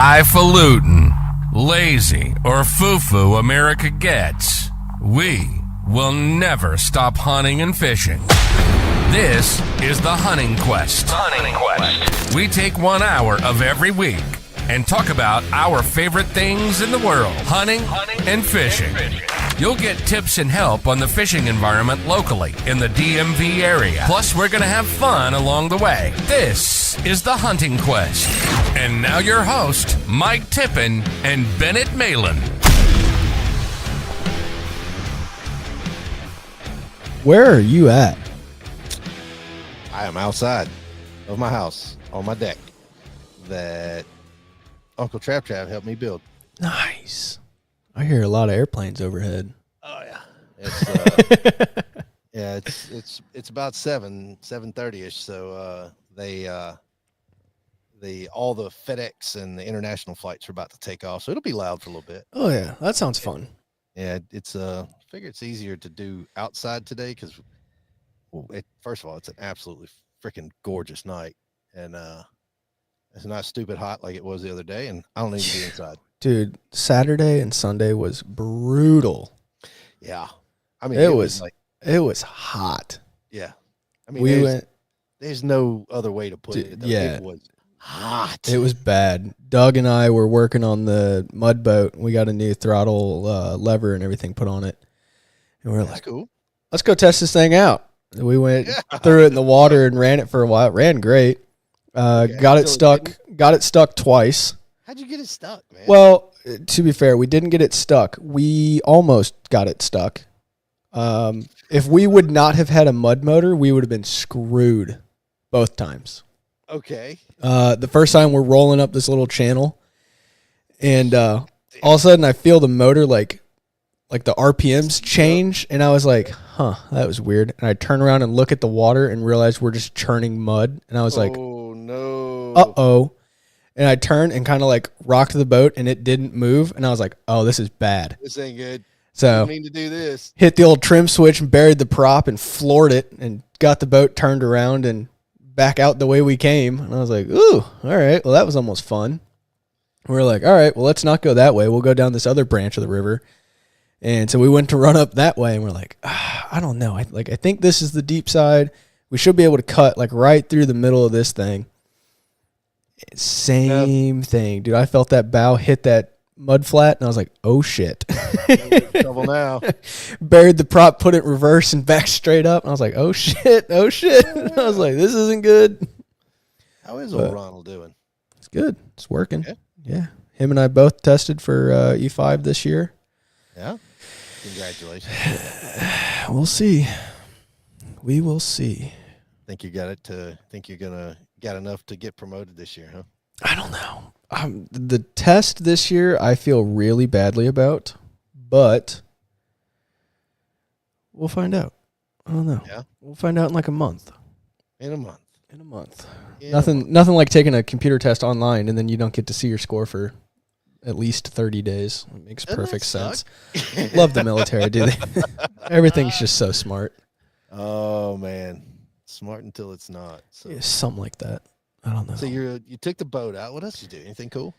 highfalutin, lazy, or foo-foo America gets, we will never stop hunting and fishing. This is the Hunting Quest. Hunting Quest. We take 1 hour of every week and talk about our favorite things in the world, hunting and fishing. You'll get tips and help on the fishing environment locally in the DMV area. Plus, we're going to have fun along the way. This is the Hunting Quest. And now your host, Mike Tippin and Bennett Malin. Where are you at? I am outside of my house on my deck that Uncle Trap helped me build. Nice. I hear a lot of airplanes overhead. Oh yeah, it's yeah, it's about 7:30ish. So all the FedEx and the international flights are about to take off, so it'll be loud for a little bit. Oh yeah, that sounds fun. Yeah, it's figure it's easier to do outside today because, first of all, it's an absolutely freaking gorgeous night, and it's not stupid hot like it was the other day, and I don't need to be inside. Dude, Saturday and Sunday was brutal. Yeah, I mean it was hot. Yeah, I mean there's no other way to put it. Yeah, it was hot. It was bad. Doug and I were working on the mud boat. We got a new throttle lever and everything put on it, and we were like, "Cool, let's go test this thing out." And we went threw it in the water and ran it for a while. It ran great. Got it stuck twice. How'd you get it stuck, man? Well, to be fair, we didn't get it stuck. We almost got it stuck. If we would not have had a mud motor, we would have been screwed both times. Okay. The first time we're rolling up this little channel, and all of a sudden I feel the motor like the RPMs change, and I was like, huh, that was weird. And I turn around and look at the water and realize we're just churning mud. And I was like, oh no. Uh-oh. And I turned and kind of like rocked the boat, and it didn't move. And I was like, oh, this is bad. This ain't good. So I mean to do this. Hit the old trim switch and buried the prop and floored it and got the boat turned around and back out the way we came. And I was like, ooh, all right. Well, that was almost fun. We were like, all right, well, let's not go that way. We'll go down this other branch of the river. And so we went to run up that way, and we're like, I don't know. I think this is the deep side. We should be able to cut like right through the middle of this thing. Same thing, dude. I felt that bow hit that mud flat, and I was like, oh, shit. Trouble now. Buried the prop, put it reverse, and back straight up. And I was like, oh, shit, oh, shit. I was like, this isn't good. How is old Ronald doing? It's good. It's working. Yeah. Him and I both tested for E5 this year. Yeah. Congratulations. We'll see. We will see. Think you got it to think you're gonna get enough to get promoted this year, huh? I don't know. The test this year I feel really badly about, but we'll find out. I don't know. Yeah. We'll find out in like a month. In a month. Yeah, nothing like taking a computer test online and then you don't get to see your score for at least 30 days. It makes perfect sense. Love the military, dude. Everything's just so smart. Oh man. Smart until it's not. So. Yeah, something like that. I don't know. So you took the boat out. What else did you do? Anything cool?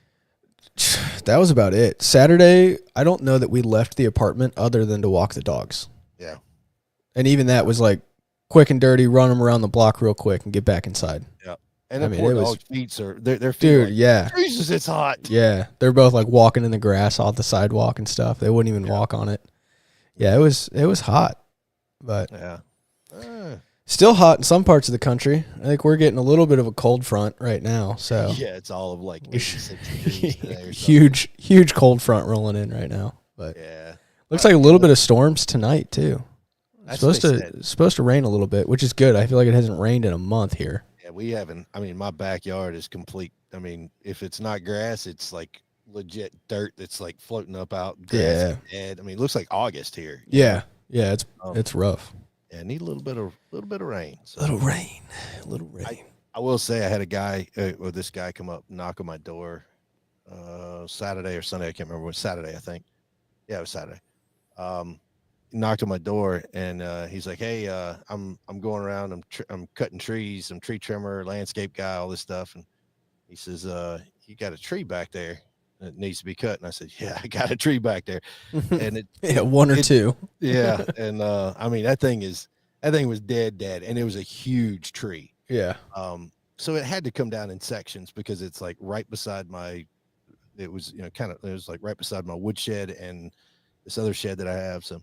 That was about it. Saturday, I don't know that we left the apartment other than to walk the dogs. Yeah. And even that was like quick and dirty, run them around the block real quick and get back inside. Yeah. And the poor dog's feet are their feet dude, like, yeah. Jesus, it's hot. Yeah. They're both like walking in the grass off the sidewalk and stuff. They wouldn't even walk on it. Yeah, it was hot. But yeah. Still hot in some parts of the country. I think we're getting a little bit of a cold front right now. So yeah, it's all of like 86 degrees today or huge cold front rolling in right now. But yeah, looks like a little bit of storms tonight too. That's supposed to rain a little bit, which is good. I feel like it hasn't rained in a month here. Yeah, we haven't. I mean, my backyard is complete. I mean, if it's not grass, it's like legit dirt that's like floating up out. Yeah. Dead. I mean, it looks like August here. Yeah. Yeah. It's rough. Yeah, need a little bit of rain. So. Little rain. I will say I had a guy, this guy come up, knock on my door, Saturday or Sunday. I can't remember. It was Saturday, I think. Yeah, it was Saturday. He knocked on my door and he's like, "Hey, I'm going around. I'm cutting trees. I'm tree trimmer, landscape guy, all this stuff." And he says, you got a tree back there that needs to be cut. And I said, yeah, I got a tree back there. And one or two. Yeah. And I mean, that thing was dead. And it was a huge tree. Yeah. So it had to come down in sections because it's like right beside it was, it was like right beside my woodshed and this other shed that I have. So,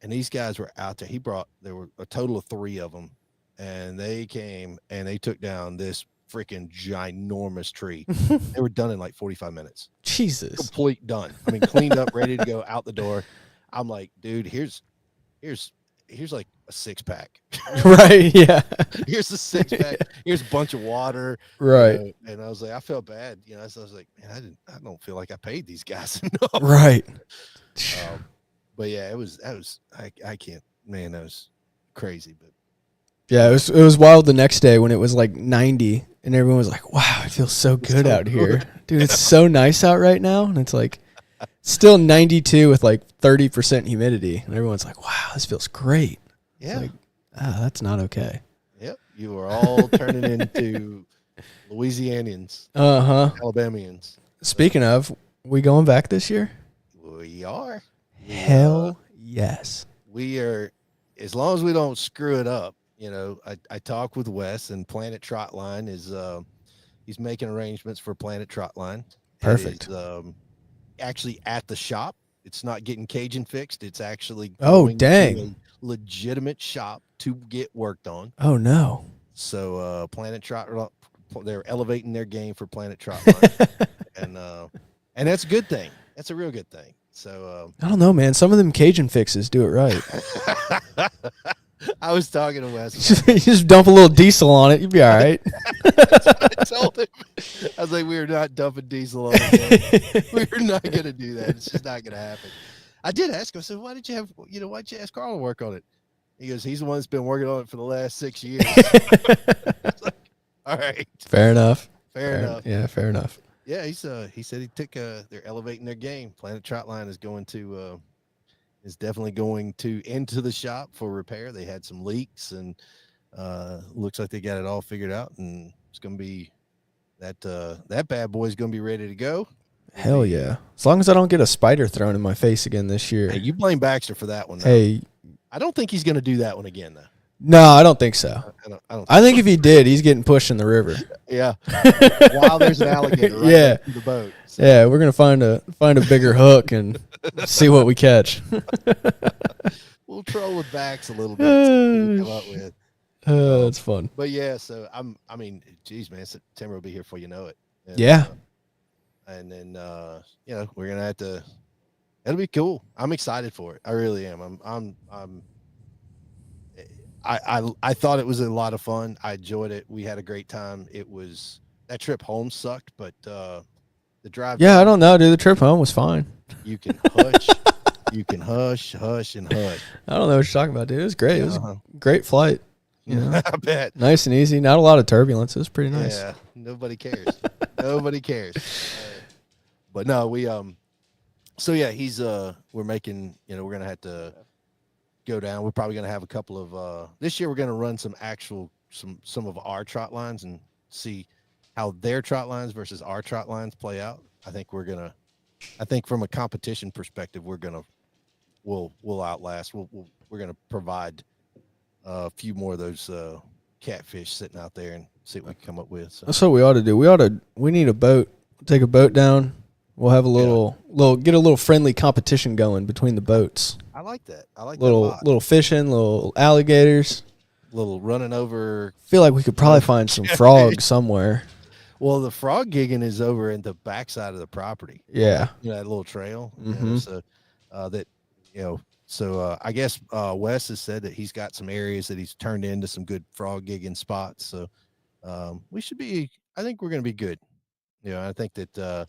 and these guys were out there. There were a total of 3 of them, and they came and they took down this freaking ginormous tree. They were done in like 45 minutes. Jesus. Complete done. I mean, cleaned up, ready to go out the door. I'm like, dude, here's like a 6-pack. Right. Yeah. Here's a 6-pack. Here's a bunch of water. Right. And I was like, I felt bad. So I was like, man, I don't feel like I paid these guys enough. Right. But yeah, I can't, man, that was crazy. But yeah, it was wild the next day when it was like 90 and everyone was like, wow, it feels so good out here. Dude, it's so nice out right now. And it's like still 92 with like 30% humidity. And everyone's like, wow, this feels great. Yeah. It's like, that's not okay. Yep. You are all turning into Louisianians. Alabamians. Speaking of, we going back this year? We are. Hell yes. We are, as long as we don't screw it up. I talked with Wes, and Planet Trotline is he's making arrangements for Planet Trotline. Perfect. It is, actually at the shop. It's not getting Cajun fixed. It's actually dang, to a legitimate shop to get worked on. Oh no. So Planet Trot, they're elevating their game for Planet Trotline, and that's a good thing. That's a real good thing. So I don't know, man. Some of them Cajun fixes do it right. I was talking to Wes. You just dump a little diesel on it, you'll be all right. That's what I told him. I was like, we are not dumping diesel on it. We're not going to do that. It's just not going to happen. I did ask him. I said, why'd you ask Carl to work on it? He goes, he's the one that's been working on it for the last 6 years. Like, all right. Fair enough. Fair enough. Yeah, fair enough. Yeah, he said he took they're elevating their game. Planet Trotline is going to is definitely going to into the shop for repair. They had some leaks, and looks like they got it all figured out, and it's going to be that bad boy is going to be ready to go. Hell yeah! As long as I don't get a spider thrown in my face again this year. Hey, you blame Baxter for that one. Though. Hey, I don't think he's going to do that one again, though. No, I don't think so. I think if he did, he's getting pushed in the river. Yeah. While there's an alligator right next to the boat. So. Yeah, we're gonna find a bigger hook and see what we catch. We'll troll with Bax a little bit. See what we come up with. That's fun. But yeah, so I mean, geez, man, September will be here before you know it. And, yeah. And then we're gonna have to. It'll be cool. I'm excited for it. I really am. I thought it was a lot of fun. I enjoyed it. We had a great time. That trip home sucked, but the drive. Yeah, I don't know, dude. The trip home was fine. You can hush. You can hush, and hush. I don't know what you're talking about, dude. It was great. It was a great flight. I bet. Nice and easy. Not a lot of turbulence. It was pretty nice. Yeah. Nobody cares. Nobody cares. But no, we so yeah, we're making, we're gonna have to go down. We're probably gonna have a couple of this year we're gonna run some of our trot lines and see how their trot lines versus our trot lines play out. I think from a competition perspective, we'll outlast. We're gonna provide a few more of those catfish sitting out there and see what we can come up with. So. That's what we ought to do. We need a boat. Take a boat down. We'll have get a little friendly competition going between the boats. I like that. I like little fishing, little alligators, little running over. Feel like we could probably find some frogs somewhere. Well, the frog gigging is over in the backside of the property. Yeah, that little trail. Mm-hmm. So I guess Wes has said that he's got some areas that he's turned into some good frog gigging spots. So we should be. I think we're going to be good. I think that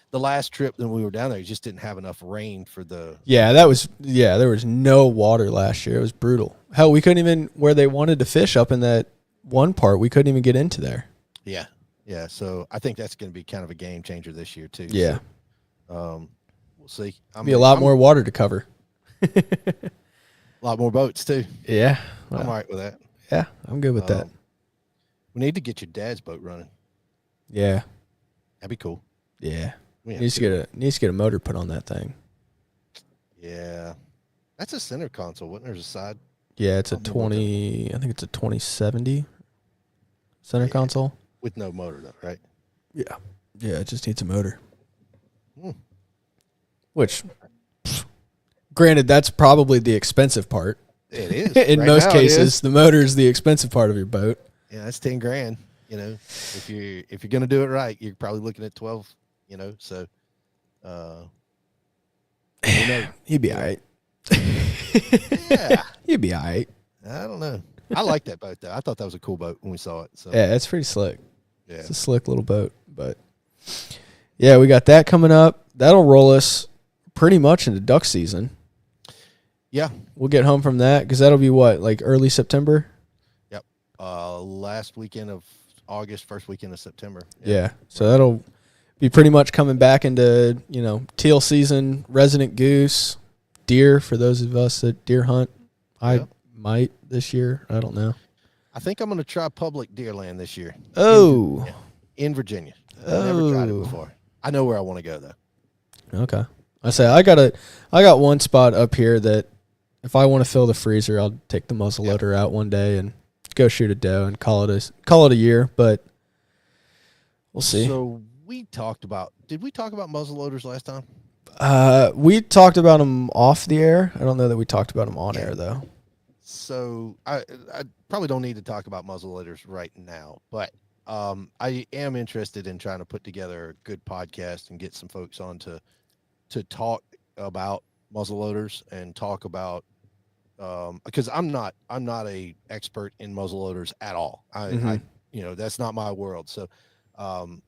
the last trip that we were down there, you just didn't have enough rain for the. Yeah, there was no water last year. It was brutal. Hell, we couldn't even where they wanted to fish up in that one part. We couldn't even get into there. Yeah. Yeah. So I think that's going to be kind of a game changer this year too. Yeah. So, we'll see. Be a lot more water to cover. A lot more boats too. Yeah. I'm all right with that. Yeah, I'm good with that. We need to get your dad's boat running. Yeah. That'd be cool. Yeah. We have Needs to get a motor put on that thing. Yeah. That's a center console, wasn't there? A side? Yeah, it's a 20. I think it's a 2070 center console with no motor, though, right? Yeah. Yeah, it just needs a motor. Hmm. Which, granted, that's probably the expensive part. It is. In most cases, the motor is the expensive part of your boat. Yeah, that's $10,000. You know, if you're gonna do it right, you're probably looking at 12. You know, so He'd be all right. Yeah, He'd be all right. I don't know. I like that boat though. I thought that was a cool boat when we saw it. So yeah, it's pretty slick. Yeah, it's a slick little boat. But yeah, we got that coming up. That'll roll us pretty much into duck season. Yeah, we'll get home from that because that'll be what, like early September. Yep, last weekend of August, first weekend of September. Yeah, so that'll be pretty much coming back into, you know, teal season, resident goose, deer for those of us that deer hunt. I might this year. I don't know. I think I'm going to try public deer land this year. Oh. In Virginia. I've never tried it before. I know where I want to go, though. Okay. I got one spot up here that if I want to fill the freezer, I'll take the muzzle loader out one day and go shoot a doe and call it a year, but we'll see. So did we talk about muzzle loaders last time? We talked about them off the air. I don't know that we talked about them on air though. So I probably don't need to talk about muzzle loaders right now, but I am interested in trying to put together a good podcast and get some folks on to talk about muzzle loaders and talk about because I'm not a expert in muzzle loaders at all. I you know, that's not my world. So you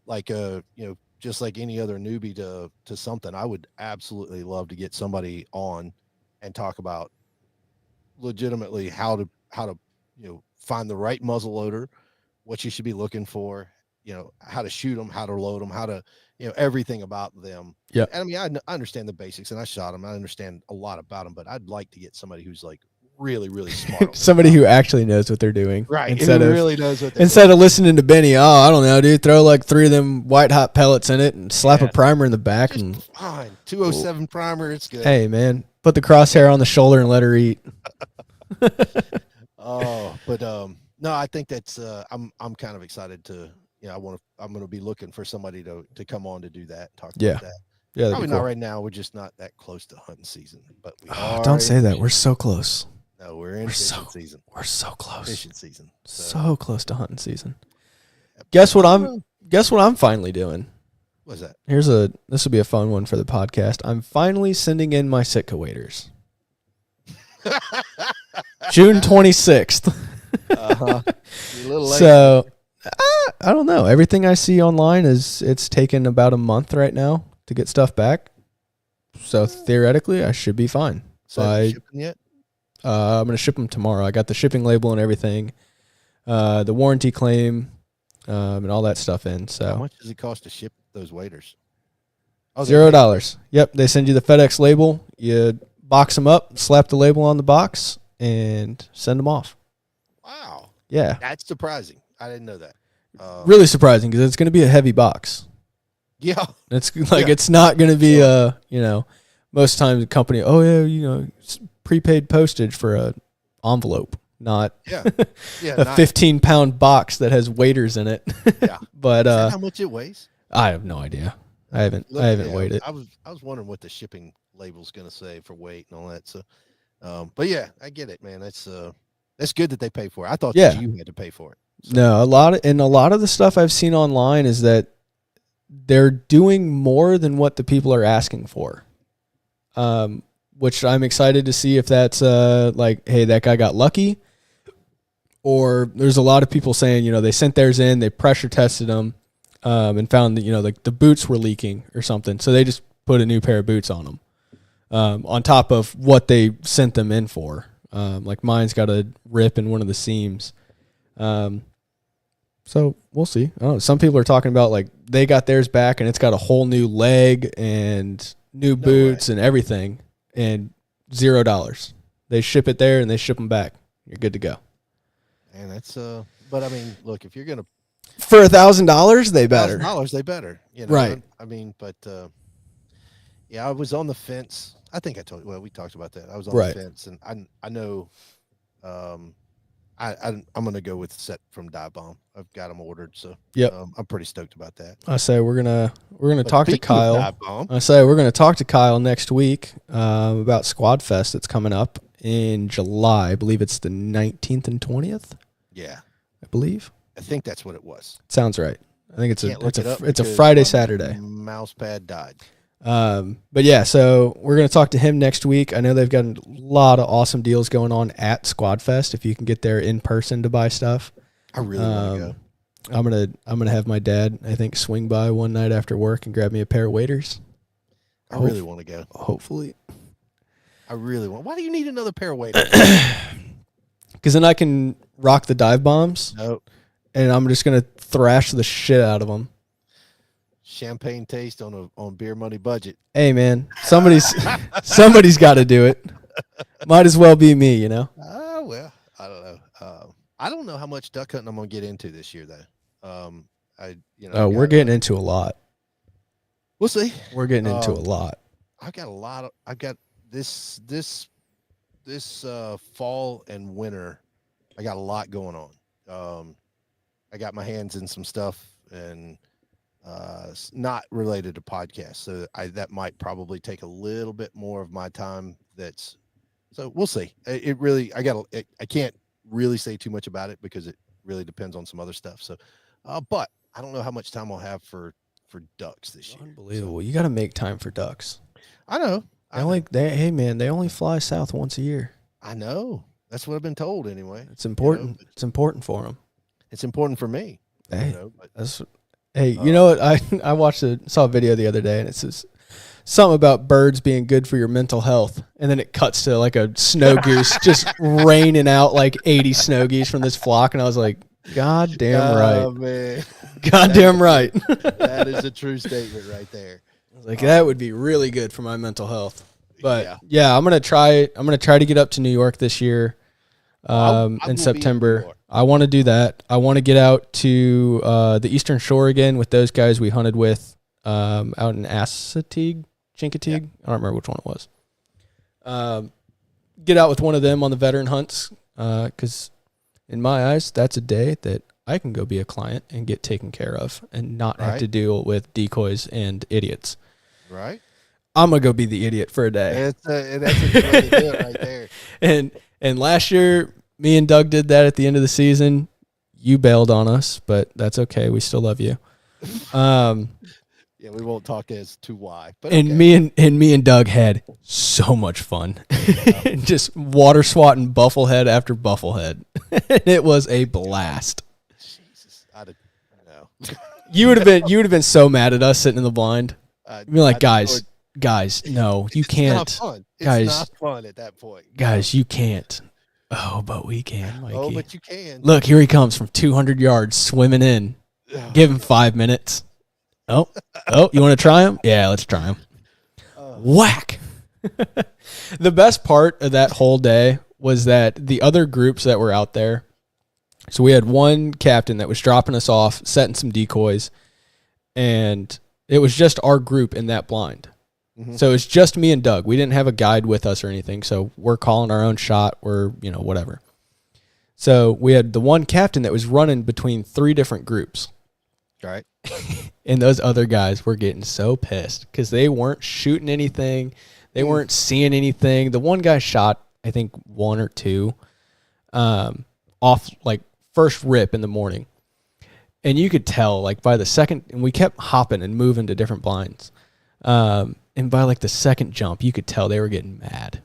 know, just like any other newbie to something, I would absolutely love to get somebody on and talk about legitimately how to you know, find the right muzzle loader, what you should be looking for, you know, how to shoot them, how to load them, how to, you know, everything about them. Yeah. And I mean, I understand the basics and I shot them. I understand a lot about them, but I'd like to get somebody who's like really, really smart. Somebody who actually knows what they're doing. Right. Instead of really knows what they're doing. Of listening to Benny, I don't know, dude, throw like 3 of them white hot pellets in it and slap a primer in the back. Just and fine. 207 primer. It's good. Hey man, put the crosshair on the shoulder and let her eat. But no, I think that's I'm kind of excited to, you know, I'm going to be looking for somebody to come on to do that, talk about that. Yeah, probably not right now. We're just not that close to hunting season, but we are. Don't say that. We're so close. No, we're in fishing season. We're so close. Fishing season. So close to hunting season. Guess what I'm finally doing? What's that? This will be a fun one for the podcast. I'm finally sending in my Sitka waders. June 26th. You're a little late. So I don't know. Everything I see online it's taken about a month right now to get stuff back. So theoretically, I should be fine. So shipping yet? I'm going to ship them tomorrow. I got the shipping label and everything, the warranty claim, and all that stuff in. So how much does it cost to ship those waders? Oh, $0. Yep. They send you the FedEx label. You box them up, slap the label on the box, and send them off. Wow. Yeah. That's surprising. I didn't know that. Really surprising because it's going to be a heavy box. Yeah. It's like it's not going to be you know, most times a company, oh yeah, you know, prepaid postage for a envelope, not a 15-pound box that has waders in it. Yeah. But is that how much it weighs? I have no idea. I haven't weighed it. I was wondering what the shipping label's going to say for weight and all that. So, but yeah, I get it, man. That's good that they pay for it. I thought that you had to pay for it. So. No, a lot of the stuff I've seen online is that they're doing more than what the people are asking for. Which I'm excited to see if that's like, hey, that guy got lucky, or there's a lot of people saying, you know, they sent theirs in, they pressure tested them, and found that, you know, like the boots were leaking or something, so they just put a new pair of boots on them, on top of what they sent them in for. Like mine's got a rip in one of the seams. So we'll see. I don't know. Some people are talking about like they got theirs back and it's got a whole new leg and new boots and everything, and $0. They ship it there and they ship them back. You're good to go. And that's but I mean, look, if you're gonna For $1,000, they better. $1,000, they better. You know? Right. I mean, but yeah, I was on the fence. I think I told you. Well, we talked about that. I was on the fence, and I know. I'm gonna go with set from Dive Bomb. I've got them ordered, so I'm pretty stoked about that. I say we're gonna talk to Kyle. We're gonna talk to Kyle next week about Squad Fest that's coming up in July. I believe it's the 19th and 20th. Yeah, I believe. I think that's what it was. Sounds right. I think it's a Friday, Saturday. Mouse pad died. But yeah, so we're going to talk to him next week. I know they've got a lot of awesome deals going on at Squad Fest. If you can get there in person to buy stuff, I really want to go. I'm gonna have my dad, I think, swing by one night after work and grab me a pair of waders. I really want to go. Hopefully. I really want. Why do you need another pair of waders? Because then I can rock the dive bombs. Nope. And I'm just gonna thrash the shit out of them. Champagne taste on beer money budget. Hey man, somebody's got to do it. Might as well be me, you know. Well, I don't know. I don't know how much duck hunting I'm gonna get into this year though. We're getting into a lot. We'll see. We're getting into a lot. I've got this fall and winter. I got a lot going on. I got my hands in some stuff and. Not related to podcasts, so that might probably take a little bit more of my time. So we'll see. I can't really say too much about it because it really depends on some other stuff. So, but I don't know how much time I'll have for ducks this year. Unbelievable! You got to make time for ducks. I know. They only fly south once a year. I know. That's what I've been told anyway. It's important. You know, it's important for them. It's important for me. Hey, Hey, you know what? I saw a video the other day, and it says something about birds being good for your mental health, and then it cuts to like a snow goose just raining out like 80 snow geese from this flock, and I was like, God damn right. Man. God damn right. That is a true statement right there. I was like, that would be really good for my mental health. But yeah, I'm gonna try to get up to New York this year. In September. I want to do that. I want to get out to the Eastern Shore again with those guys we hunted with out in Chincoteague. I don't remember which one it was. Get out with one of them on the veteran hunts because in my eyes, that's a day that I can go be a client and get taken care of and not have to deal with decoys and idiots. Right. I'm going to go be the idiot for a day. That's a good way to do it right there. And last year, me and Doug did that at the end of the season. You bailed on us, but that's okay. We still love you. Yeah, we won't talk as to why. But and okay. me and Doug had so much fun. Just water swatting bufflehead after bufflehead. It was a blast. Jesus, no. You would have been so mad at us sitting in the blind. You'd be like, guys, no, you can't. It's not fun. Guys, it's not fun at that point. Guys, you can't. Oh, but we can, Mikey. Oh, but you can. Look, here he comes from 200 yards swimming in. Give him 5 minutes. Oh, you want to try him? Yeah, let's try him. Whack. The best part of that whole day was that the other groups that were out there, so we had one captain that was dropping us off, setting some decoys, and it was just our group in that blind. Mm-hmm. So it's just me and Doug. We didn't have a guide with us or anything, so we're calling our own shot. We're, whatever. So we had the one captain that was running between 3 different groups. Right. And those other guys were getting so pissed because they weren't shooting anything. They weren't seeing anything. The one guy shot, I think, 1 or 2 off, like, first rip in the morning. And you could tell, like, by the second, and we kept hopping and moving to different blinds. And by like the second jump, you could tell they were getting mad.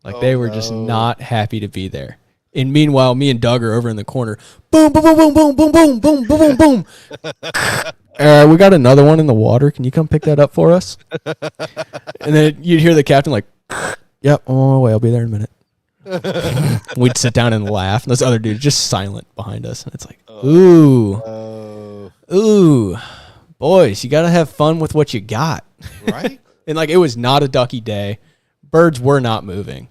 Like they were just not happy to be there. And meanwhile, me and Doug are over in the corner. Boom, boom, boom, boom, boom, boom, boom, boom, boom, boom, boom. We got another one in the water. Can you come pick that up for us? And then you'd hear the captain like, yep, I'm on my way. I'll be there in a minute. We'd sit down and laugh. And this other dude just silent behind us. And it's like, ooh, boys, you got to have fun with what you got. Right. And like it was not a ducky day. Birds were not moving.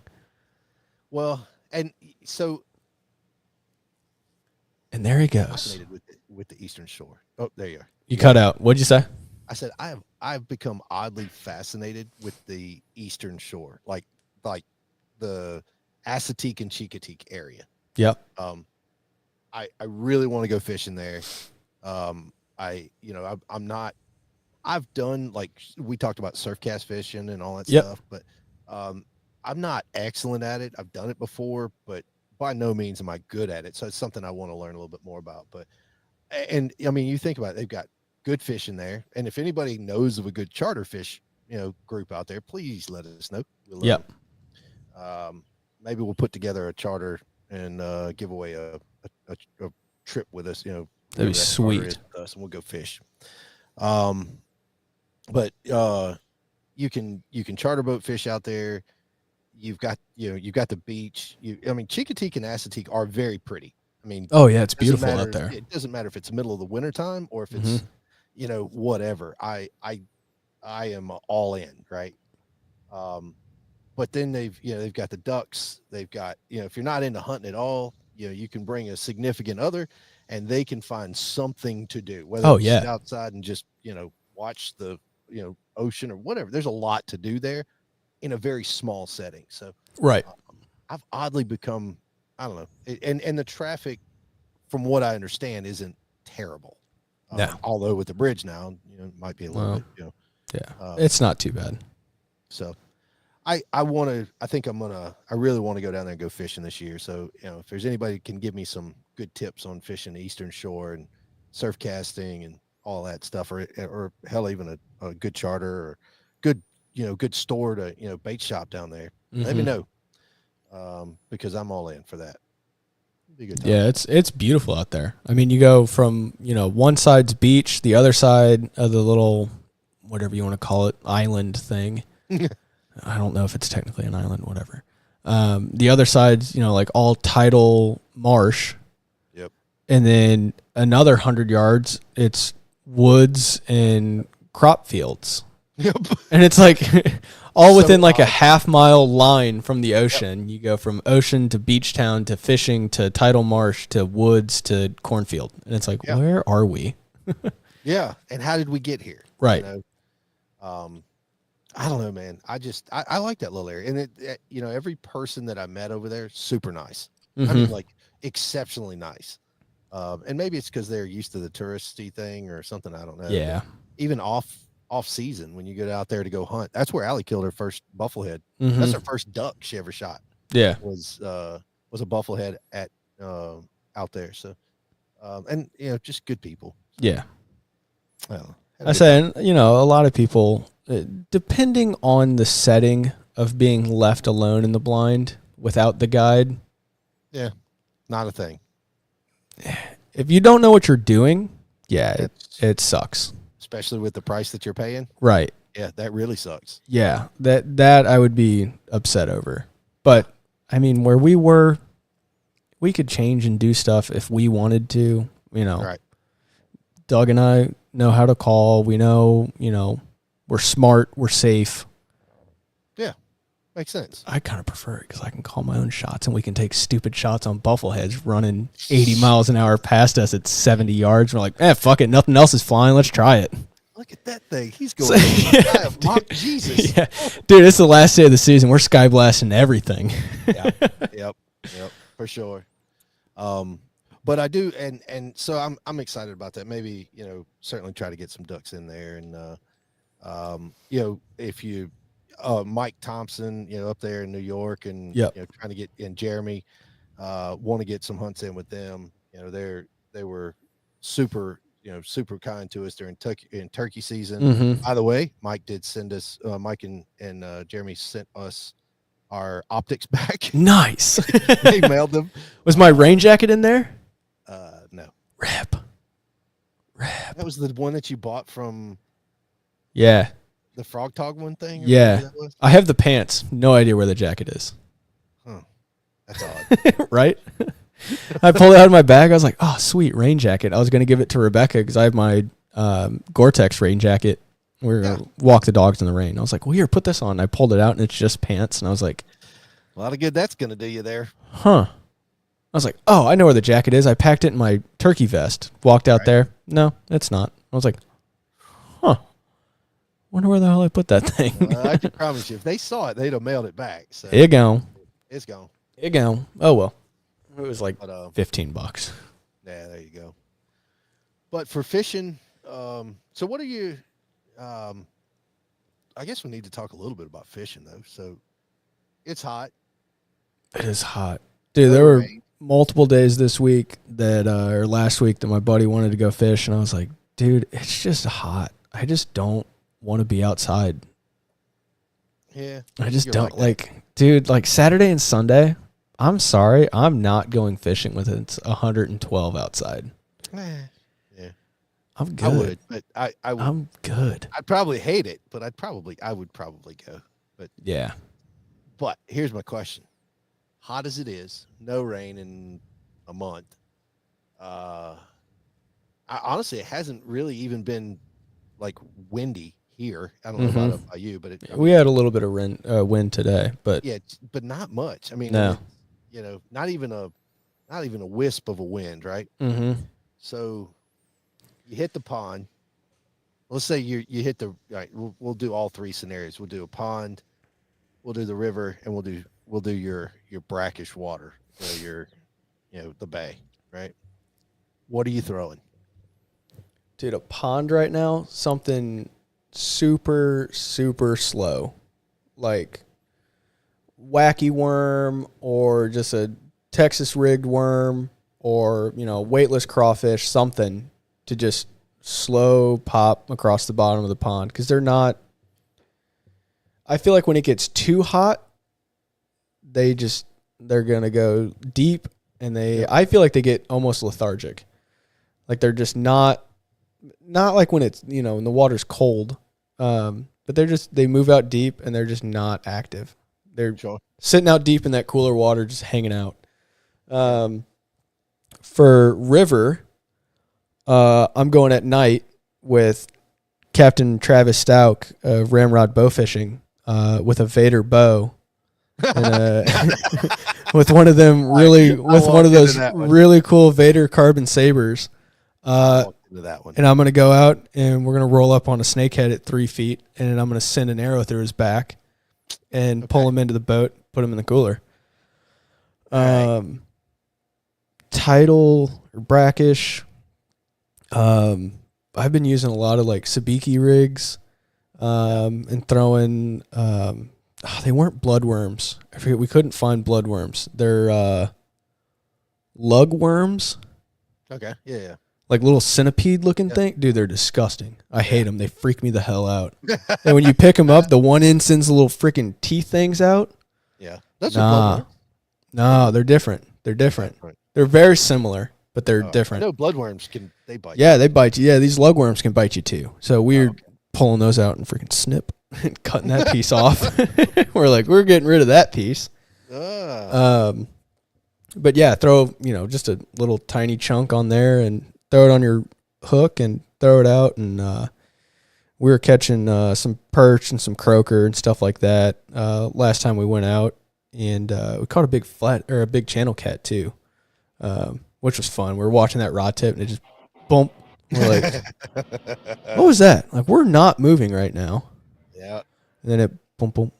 Well, and so and there he goes. with the Eastern Shore. Oh, there you are. You cut out. What'd you say? I said I've become oddly fascinated with the Eastern Shore, like the Assateague and Chincoteague area. Yep. I really want to go fishing there. I've done, like we talked about, surf cast fishing and all that stuff, but I'm not excellent at it. I've done it before, but by no means am I good at it. So it's something I want to learn a little bit more about. But, and I mean, you think about it, they've got good fish in there. And if anybody knows of a good charter fish, group out there, please let us know. Yep. Maybe we'll put together a charter and give away a trip with us, that'd be sweet. Us, and we'll go fish. But you can charter boat fish out there. You've got the beach. Chincoteague and Assateague are very pretty. I mean, oh yeah, it's beautiful out there. It doesn't matter if it's the middle of the winter time or if it's whatever. I am all in, right? But then they've got the ducks. They've got, if you're not into hunting at all, you can bring a significant other and they can find something to do, whether it's sit outside and just, watch the, ocean or whatever. There's a lot to do there in a very small setting. So, right. I've oddly become, I don't know. And the traffic, from what I understand, isn't terrible. Although with the bridge now, it might be a little bit, it's not too bad. So I really want to go down there and go fishing this year. So, if there's anybody who can give me some good tips on fishing the Eastern Shore and surf casting and all that stuff, or hell, even a good charter or good store to, bait shop down there, let me know. Because I'm all in for that. Be a good time. Yeah, it's beautiful out there. I mean, you go from, one side's beach, the other side of the little, whatever you want to call it, island thing. I don't know if it's technically an island, whatever. The other side's, like all tidal marsh. Yep. And then another 100 yards, it's woods and crop fields. Yep. And it's like all within like a half-mile line from the ocean. Yep. You go from ocean to beach town to fishing to tidal marsh to woods to cornfield. And it's like, where are we? Yeah. And how did we get here? Right. I don't know, man. I like that little area. And it every person that I met over there, super nice. I mean, like exceptionally nice. And maybe it's because they're used to the touristy thing or something. I don't know. Yeah. But even off season, when you get out there to go hunt, that's where Allie killed her first bufflehead. That's her first duck she ever shot. Yeah. Was a bufflehead at out there. So, and just good people. Yeah. Well, I say, a lot of people, depending on the setting of being left alone in the blind without the guide. Yeah. Not a thing. If you don't know what you're doing, it sucks. Especially with the price that you're paying. Right. Yeah, that really sucks. Yeah, that I would be upset over. But, I mean, where we were, we could change and do stuff if we wanted to, Right. Doug and I know how to call. We know, we're smart, we're safe. Yeah, makes sense. I kind of prefer it because I can call my own shots and we can take stupid shots on buffleheads running 80 miles an hour past us at 70 yards. We're like, fuck it. Nothing else is flying. Let's try it. Look at that thing. He's going. Jesus. Yeah. Dude, it's the last day of the season. We're sky blasting everything. Yeah. Yep. For sure. But I do. And so I'm excited about that. Maybe, certainly try to get some ducks in there. And, if you, Mike Thompson, up there in New York and, trying to get in Jeremy, want to get some hunts in with them. They were super kind to us during turkey season. By the way, Mike did send us, Mike and Jeremy sent us our optics back. Nice. They mailed them. Was my rain jacket in there? No. Rip. That was the one that you bought from. Yeah. The Frog Tog one thing? Yeah. I have the pants. No idea where the jacket is. Huh. That's odd. Right? I pulled it out of my bag. I was like, oh, sweet, rain jacket. I was going to give it to Rebecca because I have my Gore-Tex rain jacket. We were going to walk the dogs in the rain. I was like, well, here, put this on. I pulled it out, and it's just pants. And I was like, a lot of good that's going to do you there. Huh. was like, oh, I know where the jacket is. I packed it in my turkey vest. Walked out there. No, it's not. I was like, huh. Wonder where the hell I put that thing. I can promise you, if they saw it, they'd have mailed it back. So Here you go. it's gone. Here you go. Oh, well. It was like But, $15. yeah, there you go. But for fishing, so what are you? I guess we need to talk a little bit about fishing though. So it's hot. It is hot. Dude, there were multiple days this week that, or last week that my buddy wanted to go fish. And I was like, dude, it's just hot. I just don't want to be outside. Yeah. I just don't dude, like Saturday and Sunday, I'm sorry. I'm not going fishing when it's 112 outside. Yeah. I'm good. I would, but I would. I'm good. I'd probably hate it, but I would probably go. But yeah. But here's my question. Hot as it is, no rain in a month. Honestly, it hasn't really even been like windy here. I don't know about it by you, but we had a little bit of wind today, but yeah, but not much. I mean, no. Not even a wisp of a wind, right? Mm-hmm. So you hit the pond. Let's say you hit the right. We'll do all three scenarios. We'll do a pond, we'll do the river, and we'll do your brackish water, the bay, right? What are you throwing? Dude, a pond right now, something super, super slow. Like wacky worm or just a Texas rigged worm or, weightless crawfish, something to just slow pop across the bottom of the pond. Because I feel like when it gets too hot, they're going to go deep and I feel like they get almost lethargic. Like they're just not like when it's, when the water's cold. But they move out deep and they're just not active. They're sitting out deep in that cooler water, just hanging out. For river, I'm going at night with Captain Travis Stout of Ramrod Bow Fishing, with a Vader bow. And, with one of them one of those really cool Vader carbon sabers. That one. And I'm going to go out and we're going to roll up on a snakehead at 3 feet and I'm going to send an arrow through his back and pull him into the boat, put him in the cooler. Tidal or brackish. I've been using a lot of like sabiki rigs, and throwing, they weren't bloodworms. I forget. We couldn't find bloodworms. They're, lugworms. Okay. Yeah. Like little centipede looking thing. Dude, they're disgusting. I hate them. They freak me the hell out. And when you pick them up, the one end sends the little freaking teeth things out. Yeah. No, they're different. They're very similar, but they're different. I know bloodworms they bite. Yeah, they bite you. Yeah, these lugworms can bite you too. So we're pulling those out and freaking snip and cutting that piece off. We're getting rid of that piece. But yeah, throw, just a little tiny chunk on there and throw it on your hook and throw it out. And we were catching some perch and some croaker and stuff like that last time we went out. And we caught a big channel cat too, which was fun. We were watching that rod tip and it just boom. We're like, what was that? Like, we're not moving right now. Yeah. And then it boom, boom,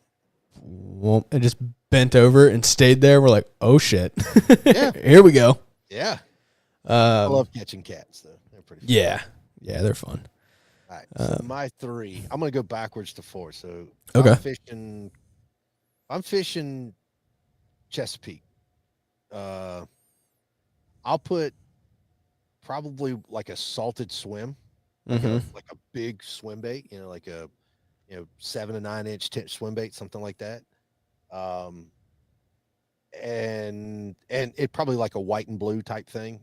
boom, and just bent over and stayed there. We're like, oh shit. Yeah. Here we go. Yeah. I love catching cats though. They're pretty fun. Yeah. Yeah, they're fun. All right. So my three, I'm going to go backwards to four. So I'm fishing Chesapeake. I'll put probably like a salted swim, like a big swim bait, like a 7 to 9 inch swim bait, something like that. And it probably like a white and blue type thing,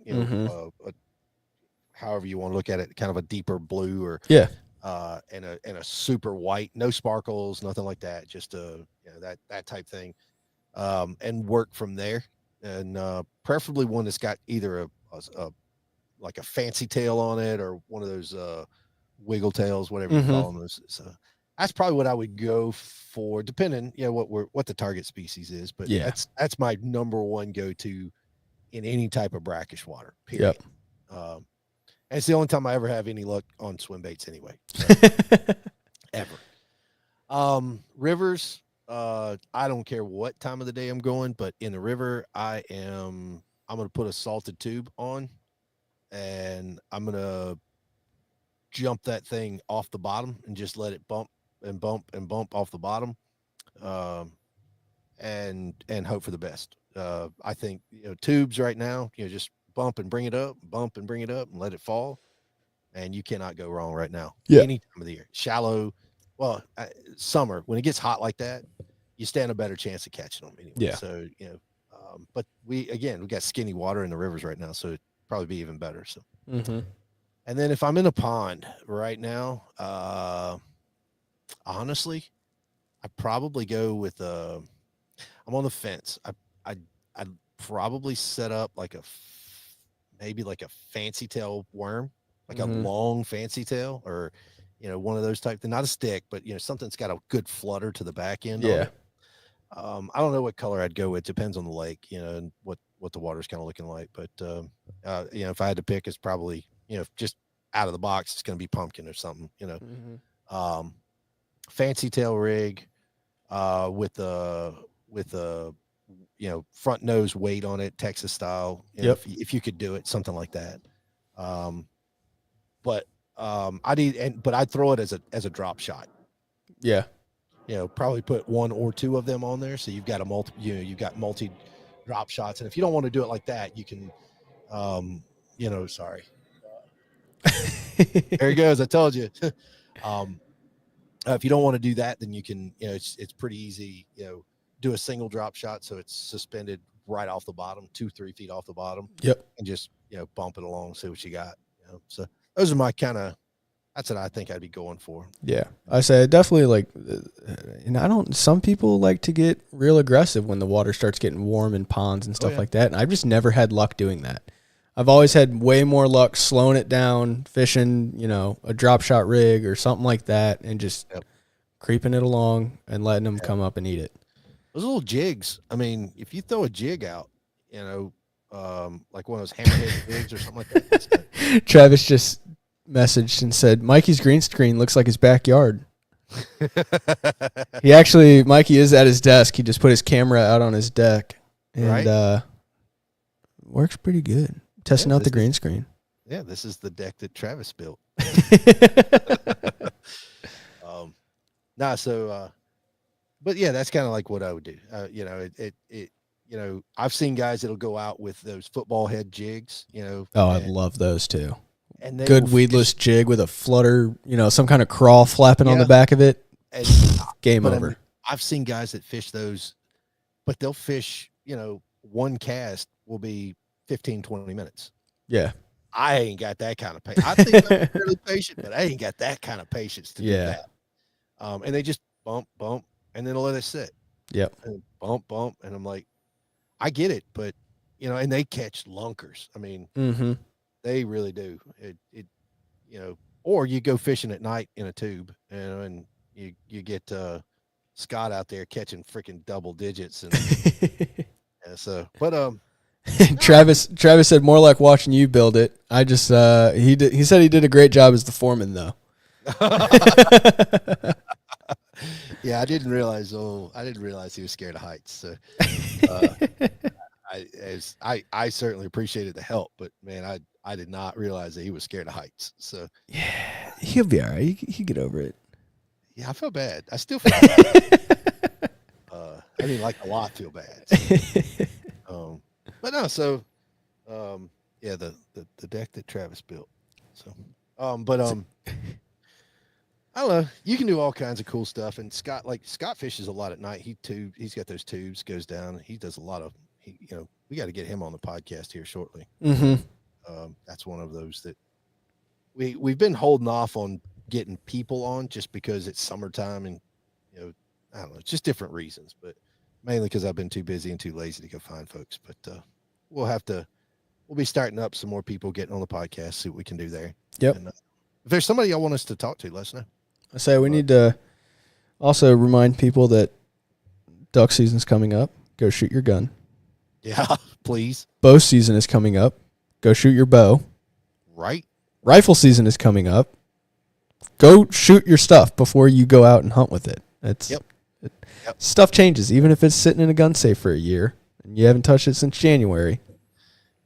however you want to look at it, kind of a deeper blue or and a super white, no sparkles, nothing like that, just that type thing, and work from there. And preferably one that's got either a like a fancy tail on it or one of those wiggle tails, whatever you call them. So that's probably what I would go for, depending, what the target species is. But that's my number one go-to in any type of brackish water. Period. And it's the only time I ever have any luck on swim baits anyway. So, ever. Rivers. I don't care what time of the day I'm going, but in the river, I'm going to put a salted tube on, and I'm going to jump that thing off the bottom and just let it bump and bump and bump off the bottom, and hope for the best. I think tubes right now, just bump and bring it up, and let it fall, and you cannot go wrong right now. Any time of the year, shallow. Well, summer when it gets hot like that, you stand a better chance of catching them anyway. Yeah. So but we got skinny water in the rivers right now, so it'd probably be even better. So. Mm-hmm. And then if I'm in a pond right now, honestly, I probably go with I'm on the fence. I'd probably set up like maybe like a fancy tail worm, like a long fancy tail, or one of those type. Not a stick, but something that's got a good flutter to the back end. Yeah. On it. I don't know what color I'd go with. Depends on the lake, and what the water's kind of looking like. But if I had to pick, it's probably just out of the box, it's going to be pumpkin or something. Fancy tail rig with a front nose weight on it, Texas style. If you could do it, something like that. But I'd throw it as a drop shot. Yeah. Probably put one or two of them on there, so you've got you've got multi drop shots. And if you don't want to do it like that, you can sorry. There he goes. I told you. If you don't want to do that, then you can, it's pretty easy, do a single drop shot. So it's suspended right off the bottom, 2-3 feet off the bottom. Yep. And just, bump it along, see what you got. So those are my that's what I think I'd be going for. Yeah. I say definitely some people like to get real aggressive when the water starts getting warm in ponds and stuff like that. And I've just never had luck doing that. I've always had way more luck slowing it down, fishing, a drop shot rig or something like that, and just creeping it along and letting them come up and eat it. Those little jigs. I mean, if you throw a jig out, like one of those hammerhead jigs or something like that. Travis just messaged and said, Mikey's green screen looks like his backyard. Mikey is at his desk. He just put his camera out on his deck, and works pretty good. Testing out the green screen. Yeah, this is the deck that Travis built. But yeah, that's kind of like what I would do. I've seen guys that'll go out with those football head jigs. I love those too. And good weedless jig with a flutter, some kind of crawl flapping on the back of it. And game over. I mean, I've seen guys that fish those, but they'll fish. One cast will be 15-20 minutes. Yeah. I ain't got that kind of patience. I think I'm fairly patient, but I ain't got that kind of patience to do that. And they just bump, and then let it sit. Yep. And bump. And I'm like, I get it, but and they catch lunkers. I mean, they really do. Or you go fishing at night in a tube, and you get Scott out there catching freaking double digits. And Travis said more like watching you build it. I just he said he did a great job as the foreman though. Yeah, I didn't realize he was scared of heights. So I certainly appreciated the help, but man, I did not realize that he was scared of heights. So yeah, he'll be all right. He'll get over it. Yeah, I feel bad. I still feel bad. I didn't like a lot feel bad. So. But no, so the deck that Travis built. So I don't know. You can do all kinds of cool stuff. And Scott fishes a lot at night. He's got those tubes, goes down. He does a lot of we got to get him on the podcast here shortly. That's one of those that we've been holding off on getting people on just because it's summertime and I don't know, it's just different reasons, but mainly because I've been too busy and too lazy to go find folks. But we'll be starting up some more people getting on the podcast, see what we can do there. Yep. And, if there's somebody y'all want us to talk to, let us know. I say we need to also remind people that duck season's coming up. Go shoot your gun. Yeah, please. Bow season is coming up. Go shoot your bow. Right? Rifle season is coming up. Go shoot your stuff before you go out and hunt with it. Yep. Stuff changes, even if it's sitting in a gun safe for a year and you haven't touched it since January.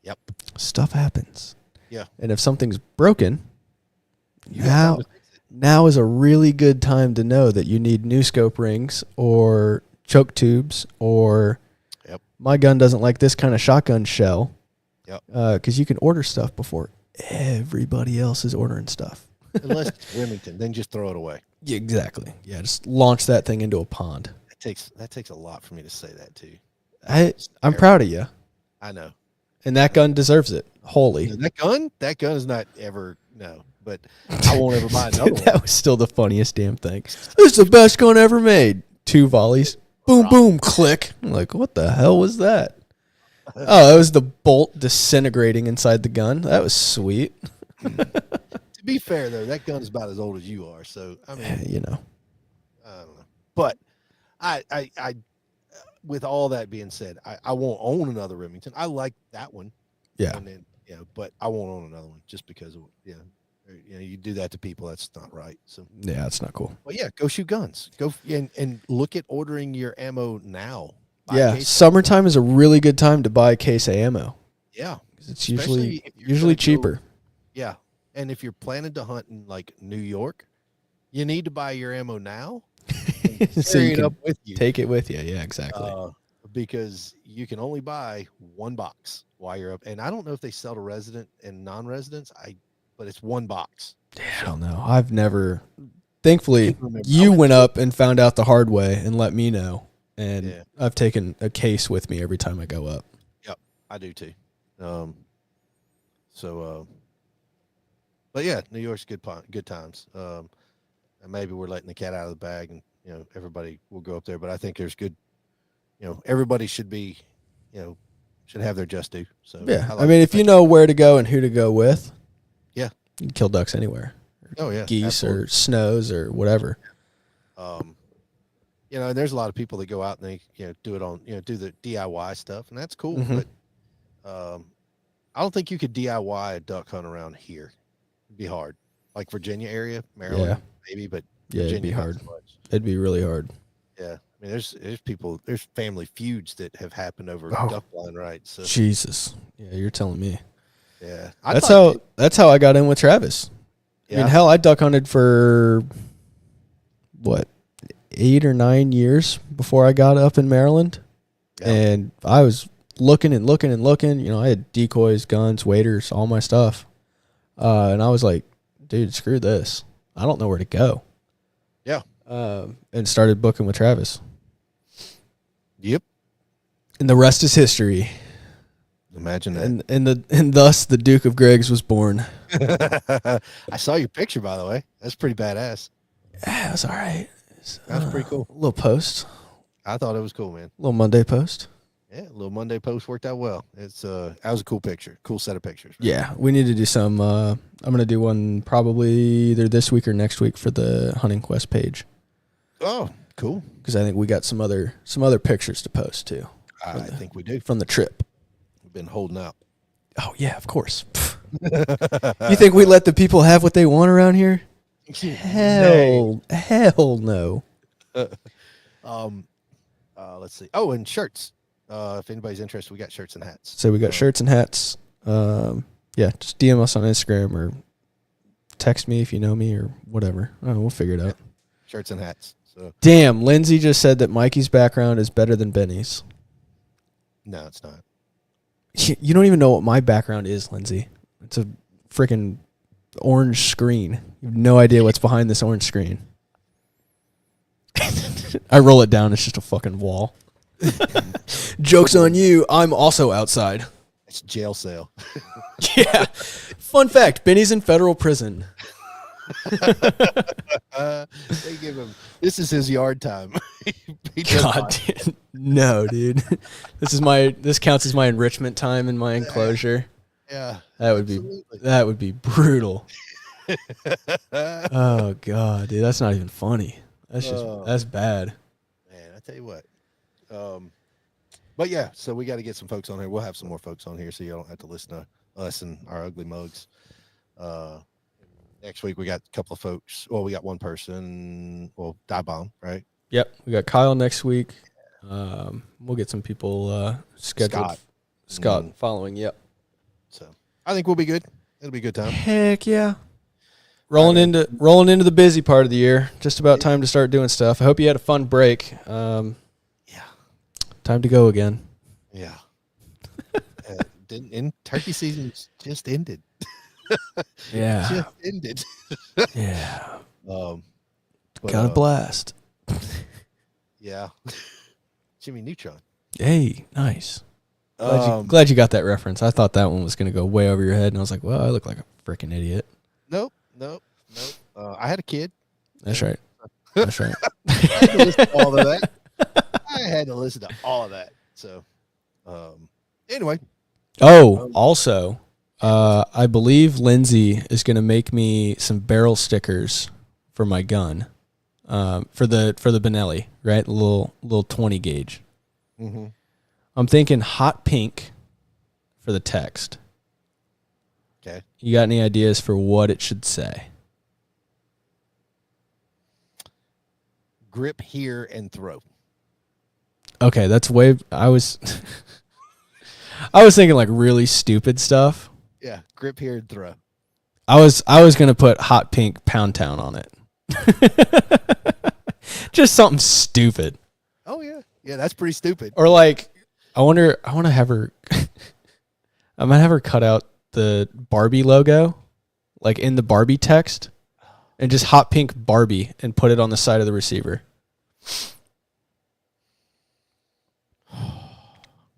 Yep. Stuff happens. Yeah. And if something's broken, You got time to fix it. now is a really good time to know that you need new scope rings or choke tubes, or Yep. my gun doesn't like this kind of shotgun shell. Yep. Because you can order stuff before everybody else is ordering stuff. Unless it's Remington, then just throw it away. Yeah, exactly. Yeah, just launch that thing into a pond. That takes a lot for me to say that too. I'm proud of you, I know. and that gun deserves it wholly. That gun is not ever but I won't ever buy another one. That was still the funniest damn thing. This is the best gun ever made. 2 volleys. Boom, boom, click. I'm like, what the hell was that? Oh, it was the bolt disintegrating inside the gun. That was sweet. To be fair, though, that gun is about as old as you are. So, I mean, I don't know. But I with all that being said, I won't own another Remington. I like that one. Yeah. And then, but I won't own another one just because of, you do that to people. That's not right. So, Yeah, it's not cool. but yeah, go shoot guns. Go and look at ordering your ammo now. Buy a Yeah, case. summertime is a really good time to buy a case of ammo. Yeah. 'Cause it's Especially if you're usually gonna go- cheaper. Yeah. And if you're planning to hunt in like New York, you need to buy your ammo now. So Carry you it can up with you. take it with you. Yeah, exactly. Because you can only buy one box while you're up. And I don't know if they sell to resident and non-residents. But it's one box. I don't know. I've never. Thankfully, can't remember. you I went went to- up and found out the hard way and let me know. And Yeah. I've taken a case with me every time I go up. I do too. But yeah, New York's good times. And maybe we're letting the cat out of the bag, and everybody will go up there. But I think there's good. Everybody should be, should have their just due. So Yeah. like I mean, it. if you know where to go and who to go with, Yeah. you can kill ducks anywhere. Oh yeah, Geese absolutely. or snows or whatever. And there's a lot of people that go out and they, do it on, do the DIY stuff, and that's cool. Mhm. But I don't think you could DIY a duck hunt around here. It'd be hard. Like Virginia area, Maryland, maybe, but Yeah, it'd Virginia, be not hard. so much. It'd be really hard. Yeah, I mean, there's family feuds that have happened over Oh. duck blind rights. So Jesus. Yeah, you're telling me. yeah, That's how I got in with Travis. I mean, hell, I duck hunted for what, 8 or 9 years before I got up in Maryland. Yeah. And I was looking and looking and looking. I had decoys, guns, waders, all my stuff. And I was like, dude, screw this. I don't know where to go. Yeah. And started booking with Travis. Yep. And the rest is history. Imagine that. And thus the Duke of Greggs was born. I saw your picture, by the way. That's pretty badass. Yeah, it was all right. That's pretty cool. A little post. I thought it was cool, man. A little Monday post. Yeah, a little Monday post worked out well. That was a cool picture, cool set of pictures. Man. Yeah, we need to do some. I'm gonna do one probably either this week or next week for the Hunting Quest page Oh, cool. because I think we got some other pictures to post too I think we do. from the trip. We've been holding out. Oh yeah, of course. You think we let the people have what they want around here? Hell no. Let's see. Oh, and shirts. If anybody's interested, we got shirts and hats. So we got shirts and hats. Yeah, just DM us on Instagram or text me if you know me or whatever. Oh, we'll figure it out. Shirts and hats. So Damn, Lindsay just said that Mikey's background is better than Benny's. no, it's not. You don't even know what my background is, Lindsay. It's a freaking orange screen. You have no idea what's behind this orange screen. I roll it down, it's just a fucking wall. Joke's on you, I'm also outside. It's jail cell. Yeah. Fun fact, Benny's in federal prison. They give him. This is his yard time. He does God not- damn. No, dude. This counts as my enrichment time in my enclosure. Yeah. That would be brutal. Man, Oh god, dude, that's not even funny. That's Oh. that's bad. I tell you what. But yeah, so we got to get some folks on here. We'll have some more folks on here, so you don't have to listen to us and our ugly mugs. Next week we got a couple of folks. Well, we got one person. Well, Die Bomb, right? Yep, we got Kyle next week. We'll get some people scheduled. Scott following. Yep. So I think we'll be good. It'll be a good time. Heck yeah. Rolling into the busy part of the year. Just about time to start doing stuff. I hope you had a fun break. Yeah. Time to go again. Yeah. Turkey season just ended. Yeah. Just ended. Yeah. But, Got a blast. Yeah. Jimmy Neutron. Hey, nice. Glad you got that reference. I thought that one was going to go way over your head, and I was like, well, I look like a freaking idiot. Nope. I had a kid. That's right. That's right. I had to listen to all of that. I had to listen to all of that. So, anyway. Oh, also, I believe Lindsay is going to make me some barrel stickers for my gun, for the Benelli, right? The little 20 gauge. Mm-hmm. I'm thinking hot pink for the text. Okay. You got any ideas for what it should say? Grip here and throw. Okay, that's way. I was thinking like really stupid stuff. Yeah, grip here and throw. I was gonna put hot pink Pound Town on it. Just something stupid. Oh yeah, that's pretty stupid. Or like, I want to have her. I might have her cut out the Barbie logo, like in the Barbie text, and just hot pink Barbie and put it on the side of the receiver.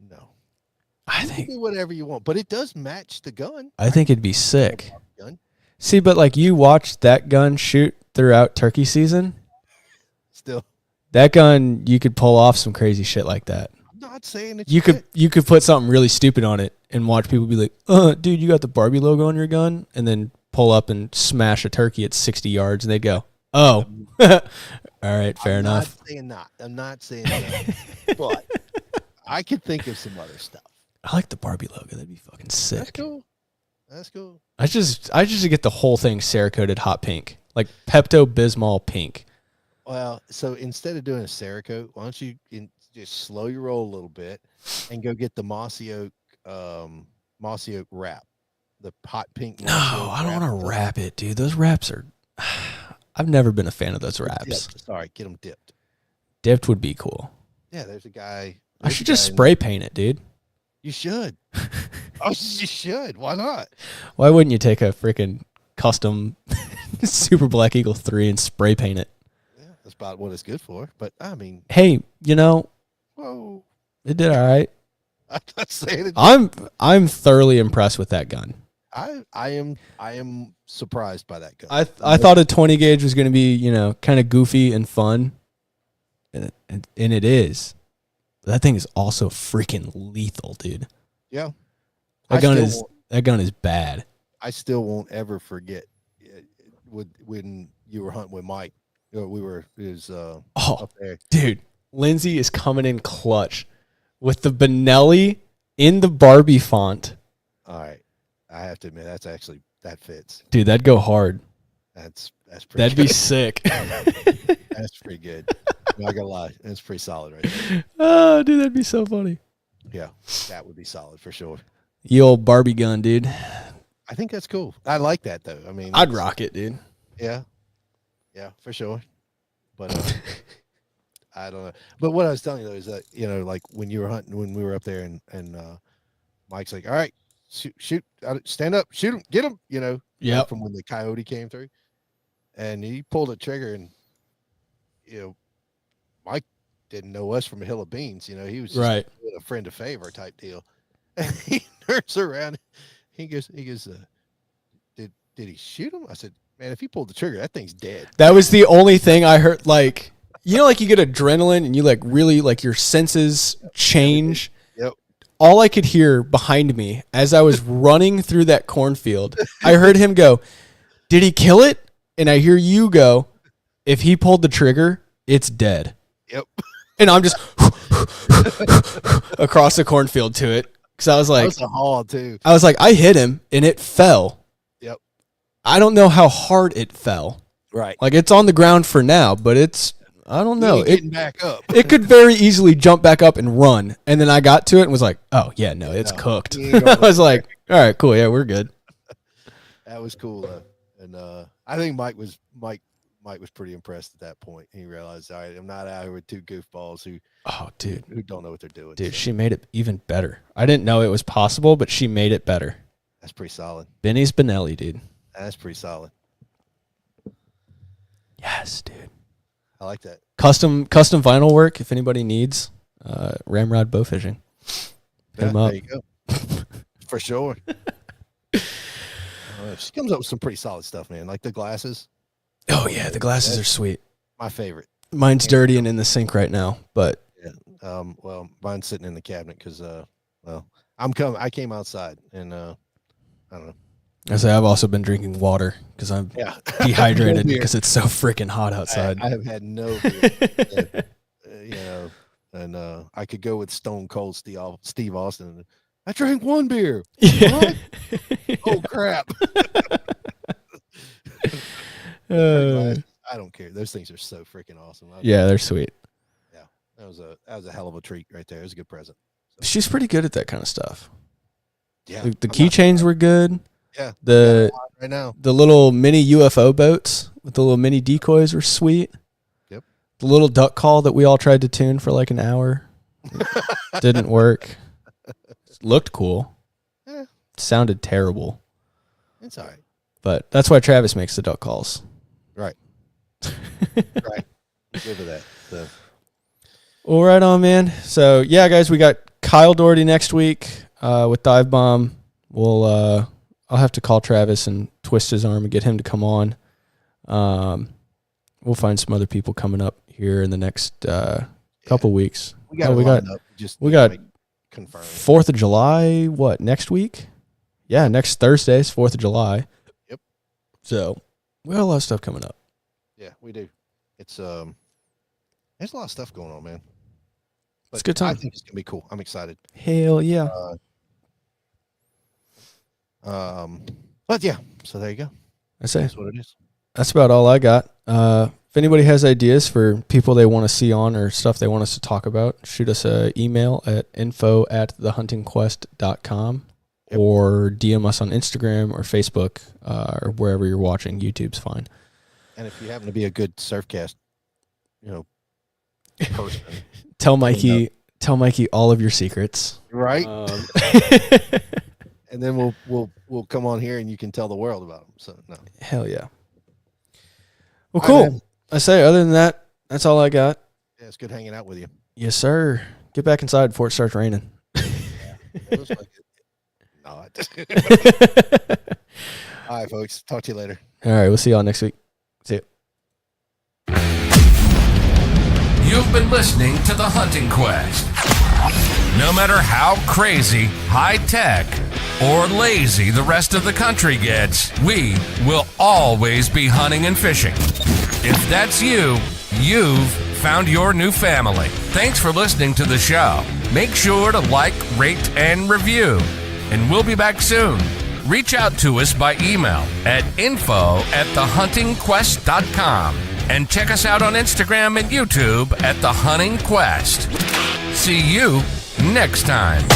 No, I you think can do whatever you want, but it does match the gun. I think it'd be sick. Gun. See, but like you watched that gun shoot throughout turkey season. Still, that gun, you could pull off some crazy shit like that. I'm not saying that You could put something really stupid on it and watch people be like, dude, you got the Barbie logo on your gun, and then pull up and smash a turkey at 60 yards, and they'd go, oh, all right, fair enough. I'm not saying that, but I could think of some other stuff. I like the Barbie logo. That'd be fucking sick. That's cool. I just get the whole thing Cerakoted hot pink, like Pepto-Bismol pink. Well, so instead of doing a Cerakote, why don't you just slow your roll a little bit and go get the mossy oak wrap, the hot pink. No, I don't want to wrap it, dude. Those wraps are. I've never been a fan of those wraps. Sorry, get them dipped. Dipped would be cool. Yeah, there's a guy. I should just spray paint it, dude. You should. Oh, you should. Why not? Why wouldn't you take a freaking custom Super Black Eagle 3 and spray paint it? Yeah, that's about what it's good for. But I mean, hey, whoa, it did all right. I'm not saying it. I'm thoroughly impressed with that gun. I am surprised by that gun. I thought a 20 gauge was going to be, kind of goofy and fun, and it is. But that thing is also freaking lethal, dude. Yeah, that gun is bad. I still won't ever forget when you were hunting with Mike. Up there. Dude, Lindsay is coming in clutch with the Benelli in the Barbie font. All right. I have to admit, that fits. Dude, that'd go hard. That'd good. Be sick. That's pretty good. I'm not gonna lie. That's pretty solid right there. Oh, dude, that'd be so funny. Yeah, that would be solid for sure. The old Barbie gun, dude. I think that's cool. I like that though. I mean, I'd rock it, dude. Yeah, for sure. But I don't know. But what I was telling you though is that like when you were hunting, when we were up there, and Mike's like, "All right, shoot, stand up, shoot him, get him," Yeah. From when the coyote came through, and he pulled a trigger, and Mike didn't know us from a hill of beans. He was just right. A friend of favor type deal. And he turns around, he goes, did he shoot him? I said, man, if he pulled the trigger, that thing's dead. That was the only thing I heard. Like, like you get adrenaline and you like really like your senses change. Yep. All I could hear behind me as I was running through that cornfield, I heard him go, "Did he kill it?" And I hear you go, "If he pulled the trigger, it's dead." Yep. and I'm just across the cornfield to it. Because I was That like, was a haul too. I hit him and it fell. Yep. I don't know how hard it fell. Right. Like it's on the ground for now, but I don't know. Getting back up. It could very easily jump back up and run. And then I got to it and was like, oh yeah, no, it's cooked. I was like, all right, cool. Yeah, we're good. That was cool though. And I think Mike was pretty impressed at that point. He realized, all right, I'm not out here with two goofballs who don't know what they're doing. Dude, she made it even better. I didn't know it was possible, but she made it better. That's pretty solid. Benny's Benelli, dude. That's pretty solid. Yes, dude. I like that. Custom vinyl work. If anybody needs, Ramrod Bow Fishing. Hit him up. There you go. For sure. She comes up with some pretty solid stuff, man. Like the glasses. Oh yeah, the glasses are sweet. My favorite. Mine's dirty and in the sink right now, but yeah. Well, mine's sitting in the cabinet because I came outside and I don't know. I've also been drinking water because I'm dehydrated because it's so freaking hot outside. I have had no beer. And I could go with Stone Cold Steve Austin. I drank one beer. Yeah. What? Oh crap. I don't care. Those things are so freaking awesome. They're sweet. Yeah, that was a hell of a treat right there. It was a good present. So. She's pretty good at that kind of stuff. Yeah, the keychains were good. Yeah, right now the little mini UFO boats with the little mini decoys were sweet. Yep. The little duck call that we all tried to tune for like an hour didn't work. Looked cool. Yeah. Sounded terrible. It's all right. But that's why Travis makes the duck calls. Right. Right. Good for that. So. Well, right on, man. So, yeah, guys, we got Kyle Doherty next week with Dive Bomb. I'll have to call Travis and twist his arm and get him to come on. We'll find some other people coming up here in the next couple weeks. We got confirmed 4th of July. What, next week? Yeah, next Thursday's 4th of July. Yep. So we got a lot of stuff coming up. Yeah, we do. It's there's a lot of stuff going on, man. But it's a good time. I think it's gonna be cool. I'm excited. Hell yeah. But yeah, so there you go. That's what it is. That's about all I got. If anybody has ideas for people they want to see on or stuff they want us to talk about, shoot us an email at info@thehuntingquest.com or DM us on Instagram or Facebook or wherever you're watching. YouTube's fine. And if you happen to be a good Surfcast, person, tell Mikey all of your secrets. Right. And then we'll come on here and you can tell the world about them. So no. Hell yeah. Well, cool. I say, other than that, that's all I got. Yeah, it's good hanging out with you. Yes, sir. Get back inside before it starts raining. Yeah, it looks like it. Not. All right, folks. Talk to you later. All right, we'll see y'all next week. See you. You've been listening to The Hunting Quest. No matter how crazy, high-tech, or lazy the rest of the country gets, we will always be hunting and fishing. If that's you, you've found your new family. Thanks for listening to the show. Make sure to like, rate, and review. And we'll be back soon. Reach out to us by email at info@thehuntingquest.com and check us out on Instagram and YouTube at The Hunting Quest. See you next time.